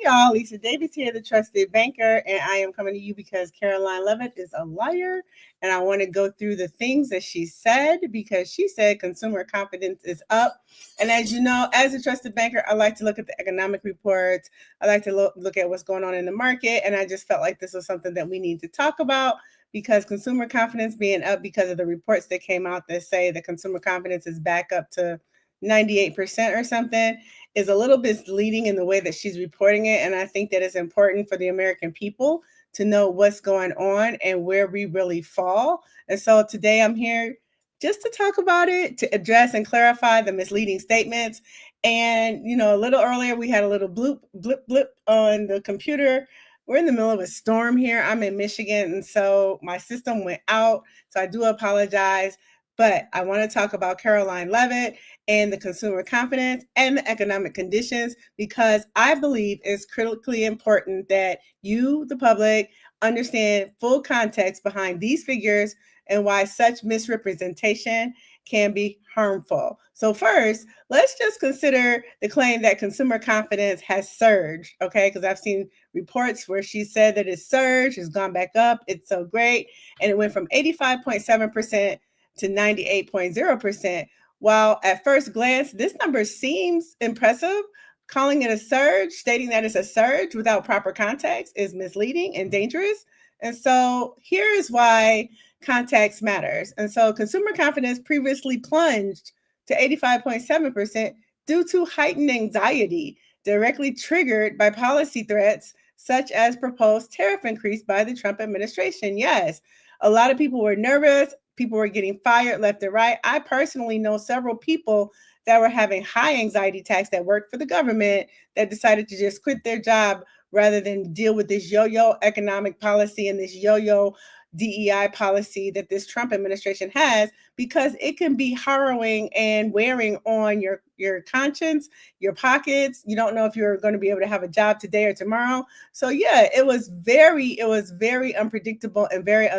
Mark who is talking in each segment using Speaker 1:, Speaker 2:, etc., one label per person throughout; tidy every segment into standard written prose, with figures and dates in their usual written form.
Speaker 1: y'all, Lisa Davis here, the trusted banker, and I am coming to you because Karoline Leavitt is a liar, and I want to go through the things that she said because she said consumer confidence is up. And as you know, as a trusted banker, I like to look at the economic reports. I like to look at what's going on in the market, and I just felt like this was something that we need to talk about because consumer confidence being up because of the reports that came out that say that consumer confidence is back up to 98% or something is a little misleading in the way that she's reporting it. And I think that it's important for the American people to know what's going on and where we really fall. And so today I'm here just to talk about it, to address and clarify the misleading statements. And, a little earlier we had a little blip on the computer. We're in the middle of a storm here. I'm in Michigan, and so my system went out. So I do apologize. But I want to talk about Karoline Leavitt and the consumer confidence and the economic conditions because I believe it's critically important that you, the public, understand full context behind these figures and why such misrepresentation can be harmful. So first, let's just consider the claim that consumer confidence has surged, okay? Because I've seen reports where she said that it's surged, it's gone back up, it's so great, and it went from 85.7% to 98.0%. While at first glance, this number seems impressive, calling it a surge, stating that it's a surge without proper context is misleading and dangerous. And so here is why context matters. And so consumer confidence previously plunged to 85.7% due to heightened anxiety directly triggered by policy threats such as proposed tariff increase by the Trump administration. Yes, a lot of people were nervous. People were getting fired left and right. I personally know several people that were having high anxiety attacks that worked for the government that decided to just quit their job rather than deal with this yo-yo economic policy and this yo-yo DEI policy that this Trump administration has, because it can be harrowing and wearing on your conscience, your pockets. You don't know if you're going to be able to have a job today or tomorrow. So yeah, it was very unpredictable and very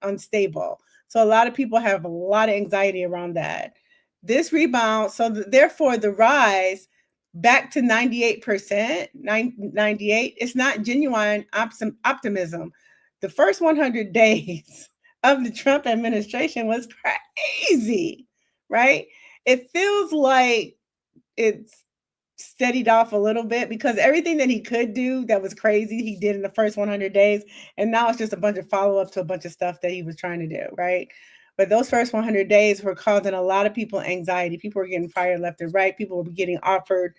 Speaker 1: unstable. So a lot of people have a lot of anxiety around that. This rebound, so therefore the rise back to 98%, 98, it's not genuine optimism. The first 100 days of the Trump administration was crazy, right? It feels like it's steadied off a little bit because everything that he could do that was crazy, he did in the first 100 days. And now it's just a bunch of follow-up to a bunch of stuff that he was trying to do, right? But those first 100 days were causing a lot of people anxiety. People were getting fired left and right. People were getting offered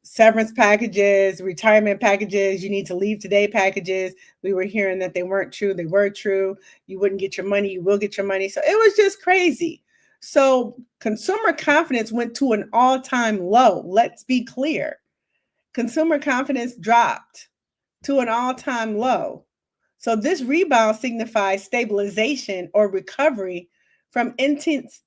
Speaker 1: severance packages, retirement packages, you need to leave today packages. We were hearing that they weren't true. They were true. You wouldn't get your money. You will get your money. So it was just crazy. So consumer confidence went to an all-time low. Let's be clear. Consumer confidence dropped to an all-time low. So this rebound signifies stabilization or recovery from intense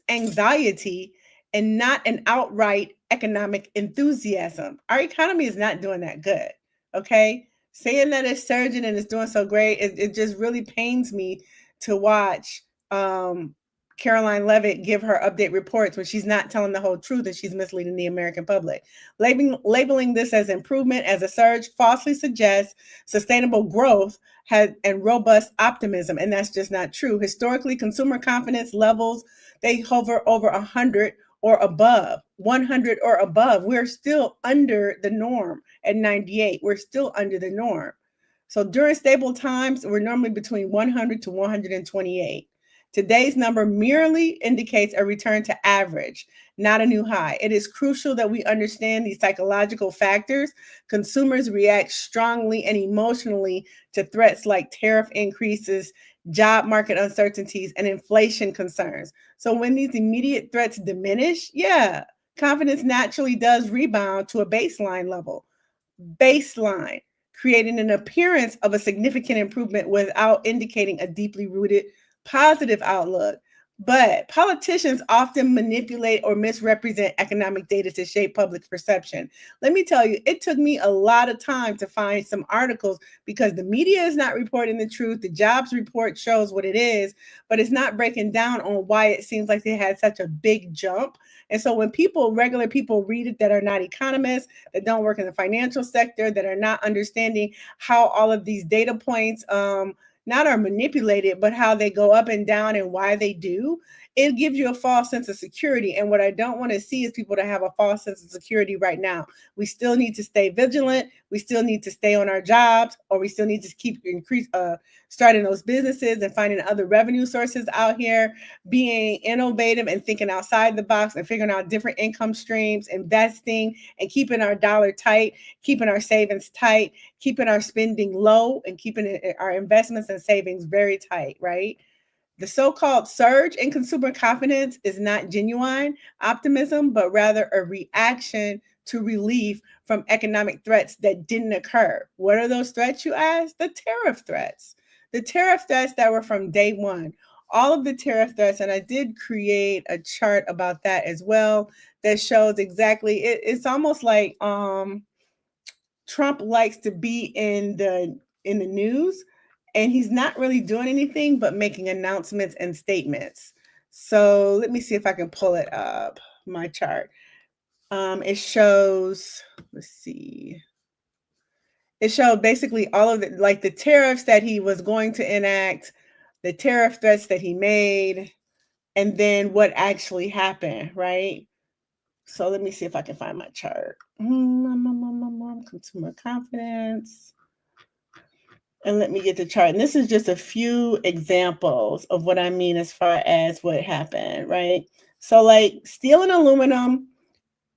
Speaker 1: anxiety and not an outright economic enthusiasm. Our economy is not doing that good, okay? Saying that it's surging and it's doing so great, it just really pains me to watch Karoline Leavitt give her update reports when she's not telling the whole truth and she's misleading the American public. Labeling this as improvement, as a surge, falsely suggests sustainable growth and robust optimism, and that's just not true. Historically, consumer confidence levels, they hover over 100 or above, 100 or above. We're still under the norm at 98. We're still under the norm. So during stable times, we're normally between 100 to 128. Today's number merely indicates a return to average, not a new high. It is crucial that we understand these psychological factors. Consumers react strongly and emotionally to threats like tariff increases, job market uncertainties, and inflation concerns. So when these immediate threats diminish, confidence naturally does rebound to a baseline level. Baseline, creating an appearance of a significant improvement without indicating a deeply rooted positive outlook. But politicians often manipulate or misrepresent economic data to shape public perception. Let me tell you, it took me a lot of time to find some articles because the media is not reporting the truth. The jobs report shows what it is, but it's not breaking down on why it seems like they had such a big jump. And so when people, regular people, read it that are not economists, that don't work in the financial sector, that are not understanding how all of these data points not are manipulated, but how they go up and down and why they do, it gives you a false sense of security. And what I don't want to see is people to have a false sense of security right now. We still need to stay vigilant. We still need to stay on our jobs, or we still need to keep starting those businesses and finding other revenue sources out here, being innovative and thinking outside the box and figuring out different income streams, investing and keeping our dollar tight, keeping our savings tight, keeping our spending low, and keeping our investments and savings very tight, right? The so-called surge in consumer confidence is not genuine optimism, but rather a reaction to relief from economic threats that didn't occur. What are those threats, you ask? The tariff threats. The tariff threats that were from day one. All of the tariff threats, and I did create a chart about that as well that shows exactly, it's almost like Trump likes to be in the news, and he's not really doing anything but making announcements and statements. So let me see if I can pull it up, my chart. It shows, let's see. It showed basically all of the, like, the tariffs that he was going to enact, the tariff threats that he made, and then what actually happened, right? So let me see if I can find my chart. Consumer confidence. And let me get the chart. And this is just a few examples of what I mean as far as what happened, right? So, like, steel and aluminum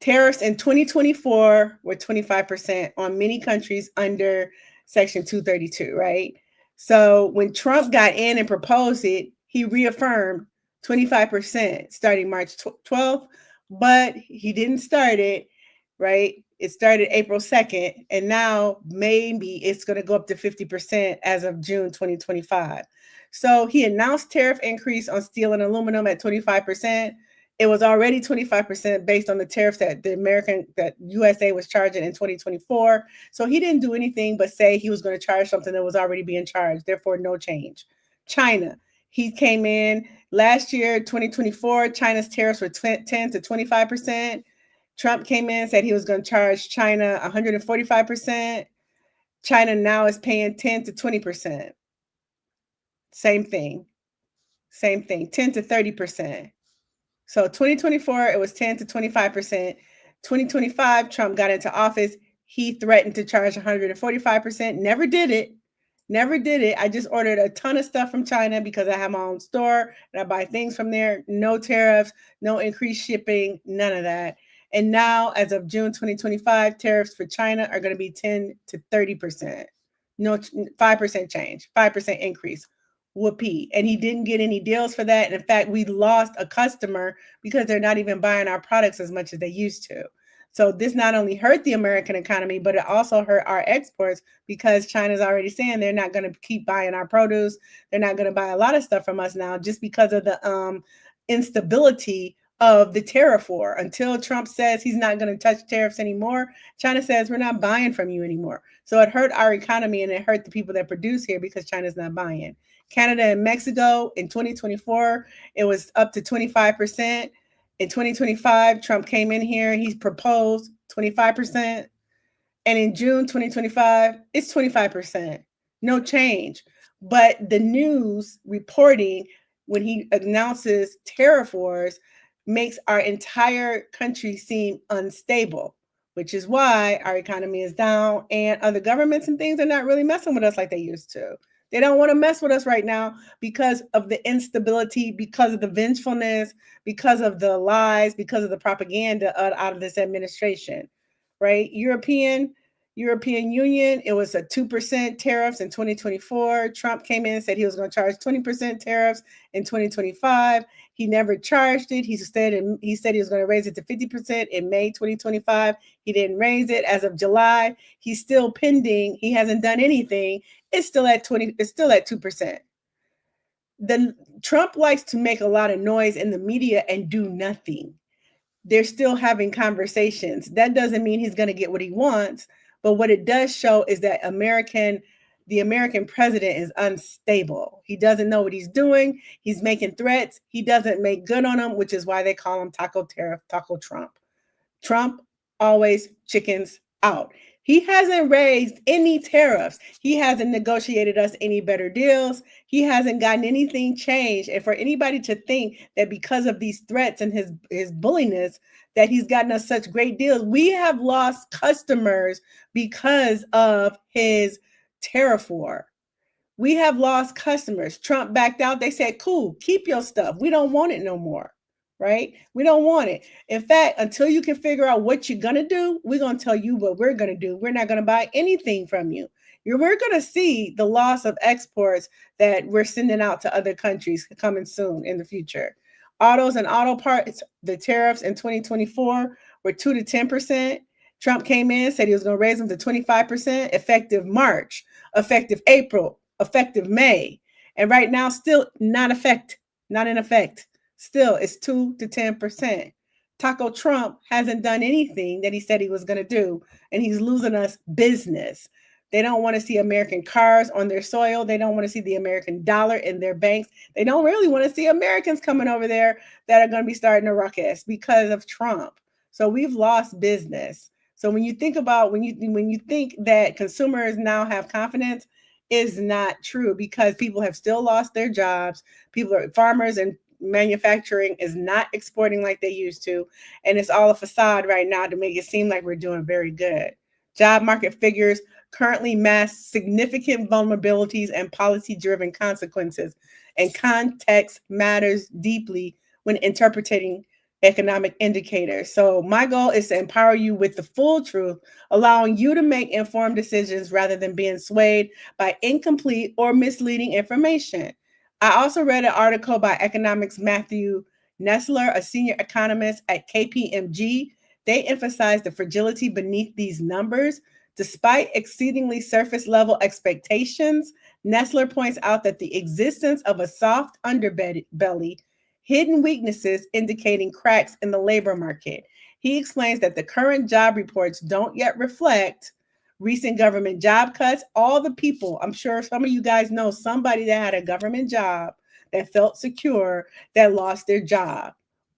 Speaker 1: tariffs in 2024 were 25% on many countries under Section 232, right? So when Trump got in and proposed it, he reaffirmed 25% starting March 12th, but he didn't start it, right? It started April 2nd, and now maybe it's going to go up to 50% as of June 2025. So he announced tariff increase on steel and aluminum at 25%. It was already 25% based on the tariffs that that USA was charging in 2024. So he didn't do anything but say he was going to charge something that was already being charged. Therefore, no change. China, he came in last year, 2024. China's tariffs were 10 to 25%. Trump came in and said he was going to charge China 145%. China now is paying 10 to 20%. Same thing. Same thing. 10 to 30%. So 2024, it was 10 to 25%. 2025, Trump got into office. He threatened to charge 145%. Never did it. Never did it. I just ordered a ton of stuff from China because I have my own store and I buy things from there. No tariffs, no increased shipping, none of that. And now, as of June 2025, tariffs for China are going to be 10 to 30%. No, 5% change, 5% increase. Whoopee. And he didn't get any deals for that. And in fact, we lost a customer because they're not even buying our products as much as they used to. So this not only hurt the American economy, but it also hurt our exports because China's already saying they're not going to keep buying our produce. They're not going to buy a lot of stuff from us now just because of the instability of the tariff war. Until Trump says he's not going to touch tariffs anymore, China says we're not buying from you anymore. So it hurt our economy and it hurt the people that produce here because China's not buying. Canada and Mexico in 2024, it was up to 25%. In 2025, Trump came in here, he proposed 25%. And in June 2025, it's 25%. No change. But the news reporting when he announces tariff wars makes our entire country seem unstable, which is why our economy is down and other governments and things are not really messing with us like they used to. They don't want to mess with us right now because of the instability, because of the vengefulness, because of the lies, because of the propaganda out of this administration, right? European Union, it was a 2% tariffs in 2024. Trump came in and said he was going to charge 20% tariffs in 2025. He never charged it. He said he was going to raise it to 50% in May 2025. He didn't raise it. As of July, he's still pending. He hasn't done anything. It's still at 2%. Trump likes to make a lot of noise in the media and do nothing. They're still having conversations. That doesn't mean he's going to get what he wants, but what it does show is that the American president is unstable. He doesn't know what he's doing. He's making threats. He doesn't make good on them, which is why they call him Taco Tariff, Taco Trump. Trump always chickens out. He hasn't raised any tariffs. He hasn't negotiated us any better deals. He hasn't gotten anything changed. And for anybody to think that because of these threats and his bulliness, that he's gotten us such great deals, we have lost customers because of his tariff war. We have lost customers. Trump backed out. They said, cool, keep your stuff. We don't want it no more, right? We don't want it. In fact, until you can figure out what you're going to do, we're going to tell you what we're going to do. We're not going to buy anything from you. We're going to see the loss of exports that we're sending out to other countries coming soon in the future. Autos and auto parts, the tariffs in 2024 were 2 to 10%. Trump came in, said he was going to raise them to 25%, effective March, effective April, effective May. And right now, still not in effect. Still, it's 2 to 10%. Taco Trump hasn't done anything that he said he was going to do, and he's losing us business. They don't want to see American cars on their soil. They don't want to see the American dollar in their banks. They don't really want to see Americans coming over there that are going to be starting a ruckus because of Trump. So we've lost business. So when you think about when you think that consumers now have confidence, is not true, because people have still lost their jobs. Farmers and manufacturing is not exporting like they used to, and it's all a facade right now to make it seem like we're doing very good. Job market figures currently mask significant vulnerabilities and policy-driven consequences, and context matters deeply when interpreting economic indicators. So my goal is to empower you with the full truth, allowing you to make informed decisions rather than being swayed by incomplete or misleading information. I also read an article by economics Matthew Nestler, a senior economist at KPMG. They emphasize the fragility beneath these numbers. Despite exceedingly surface level expectations, Nestler points out that the existence of a soft underbelly, hidden weaknesses indicating cracks in the labor market. He explains that the current job reports don't yet reflect recent government job cuts. All the people, I'm sure some of you guys know somebody that had a government job that felt secure that lost their job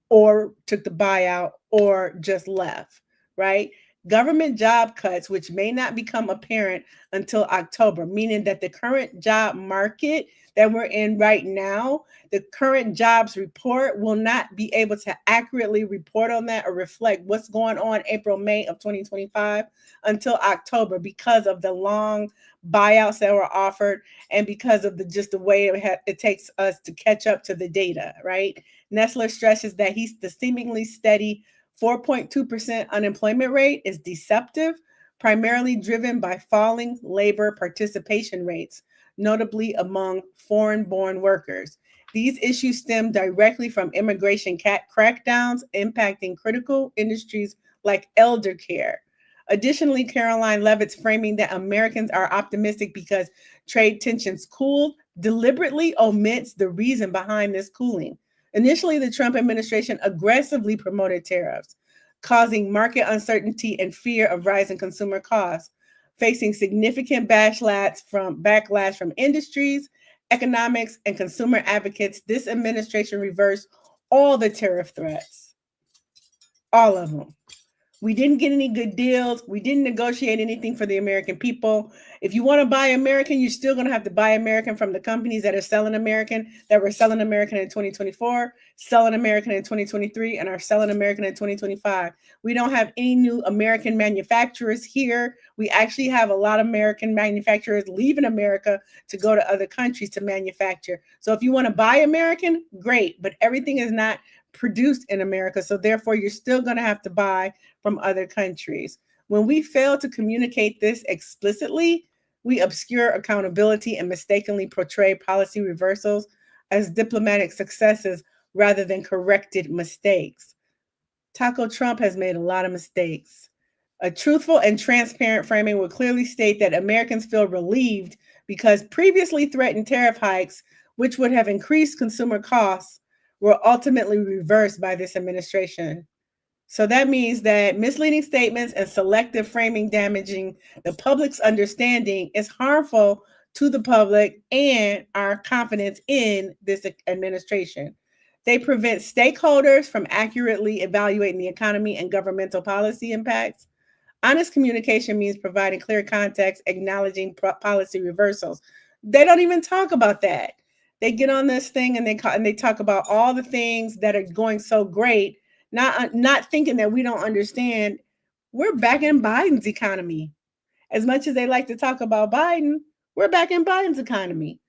Speaker 1: or took the buyout or just left, right? Government job cuts, which may not become apparent until October, meaning that the current job market that we're in right now, the current jobs report will not be able to accurately report on that or reflect what's going on April, May of 2025 until October, because of the long buyouts that were offered and because of the way it takes us to catch up to the data, right? Nestler stresses that the seemingly steady 4.2% unemployment rate is deceptive, primarily driven by falling labor participation rates, notably among foreign-born workers. These issues stem directly from immigration crackdowns impacting critical industries like elder care. Additionally, Karoline Leavitt's framing that Americans are optimistic because trade tensions cooled deliberately omits the reason behind this cooling. Initially, the Trump administration aggressively promoted tariffs, causing market uncertainty and fear of rising consumer costs. Facing significant backlash from industries, economics, and consumer advocates, this administration reversed all the tariff threats, all of them. We didn't get any good deals. We didn't negotiate anything for the American people. If you want to buy American, you're still going to have to buy American from the companies that are selling American, that were selling American in 2024, selling American in 2023, and are selling American in 2025. We don't have any new American manufacturers here. We actually have a lot of American manufacturers leaving America to go to other countries to manufacture. So if you want to buy American, great, but everything is not produced in America. So therefore, you're still going to have to buy from other countries. When we fail to communicate this explicitly, we obscure accountability and mistakenly portray policy reversals as diplomatic successes rather than corrected mistakes. Taco Trump has made a lot of mistakes. A truthful and transparent framing will clearly state that Americans feel relieved because previously threatened tariff hikes which would have increased consumer costs, were ultimately reversed by this administration. So that means that misleading statements and selective framing damaging the public's understanding is harmful to the public and our confidence in this administration. They prevent stakeholders from accurately evaluating the economy and governmental policy impacts. Honest communication means providing clear context, acknowledging policy reversals. They don't even talk about that. They get on this thing and they talk about all the things that are going so great, not thinking that we don't understand. We're back in Biden's economy. As much as they like to talk about Biden, we're back in Biden's economy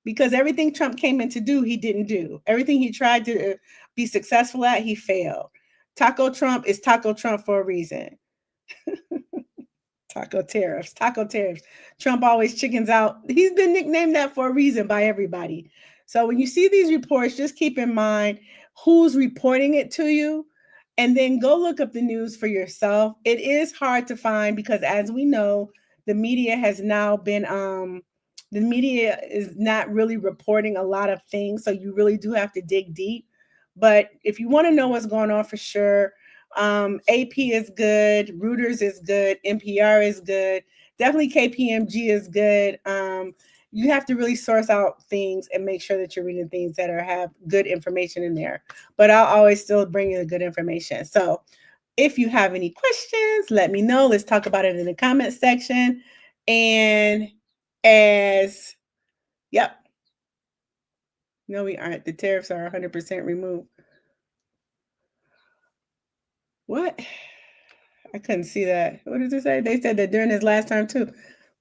Speaker 1: because everything Trump came in to do, he didn't do. Everything he tried to be successful at, he failed. Taco Trump is Taco Trump for a reason. Taco tariffs, taco tariffs. Trump always chickens out. He's been nicknamed that for a reason by everybody. So when you see these reports, just keep in mind who's reporting it to you and then go look up the news for yourself. It is hard to find because, as we know, the media has now been the media is not really reporting a lot of things, so you really do have to dig deep. But if you want to know what's going on for sure, AP is good, Reuters is good, NPR is good, definitely KPMG is good. You have to really source out things and make sure that you're reading things that have good information in there. But I'll always still bring you the good information. So if you have any questions, let me know. Let's talk about it in the comment section. And yep. No, we aren't. The tariffs are 100% removed. What? I couldn't see that. What did it say? They said that during his last time too,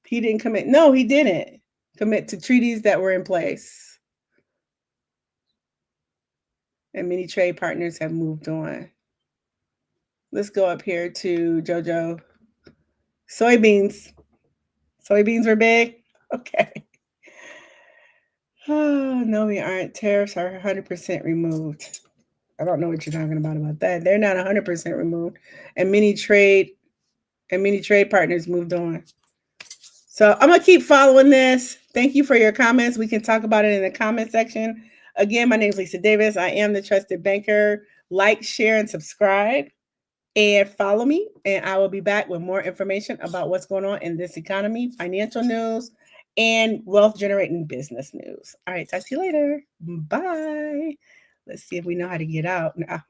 Speaker 1: he didn't commit. No, he didn't commit to treaties that were in place. And many trade partners have moved on. Let's go up here to JoJo. Soybeans. Soybeans were big? Okay. Oh, no, we aren't. Tariffs are 100% removed. I don't know what you're talking about that. They're not 100% removed. And many trade partners moved on. So I'm going to keep following this. Thank you for your comments. We can talk about it in the comment section. Again, my name is Lisa Davis. I am the Trusted Banker. Like, share, and subscribe. And follow me. And I will be back with more information about what's going on in this economy, financial news, and wealth generating business news. All right. Talk to you later. Bye. Let's see if we know how to get out now.